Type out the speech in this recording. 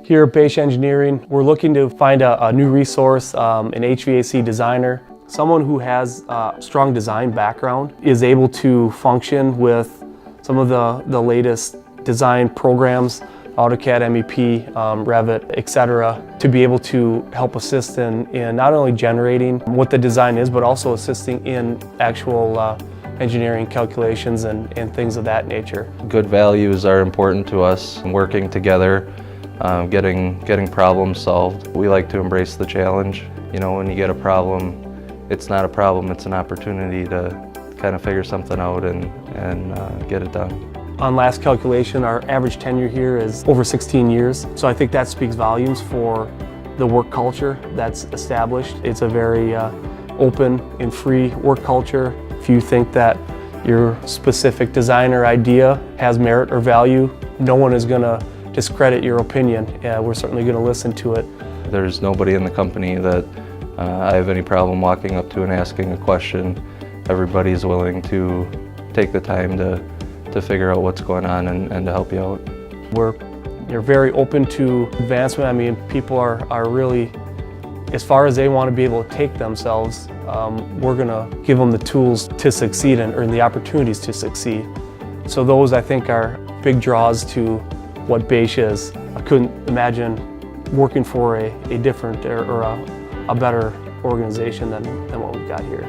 Here at Baisch Engineering, we're looking to find a new resource, an HVAC designer. Someone who has a strong design background is able to function with some of the latest design programs, AutoCAD, MEP, Revit, etc., to be able to help assist in not only generating what the design is, but also assisting in actual engineering calculations and things of that nature. Good values are important to us, working together, getting problems solved. We like to embrace the challenge. You know, when you get a problem, it's not a problem, it's an opportunity to kind of figure something out and get it done. On last calculation, our average tenure here is over 16 years. So I think that speaks volumes for the work culture that's established. It's a very open and free work culture. If you think that your specific design or idea has merit or value, no one is going to discredit your opinion. We're certainly going to listen to it. There's nobody in the company that I have any problem walking up to and asking a question. Everybody's willing to take the time to figure out what's going on and to help you out. You're very open to advancement. I mean, people are really, as far as they want to be able to take themselves, we're going to give them the tools to succeed and earn the opportunities to succeed. So those, I think, are big draws to what Baisch is. I couldn't imagine working for a different or a better organization than what we've got here.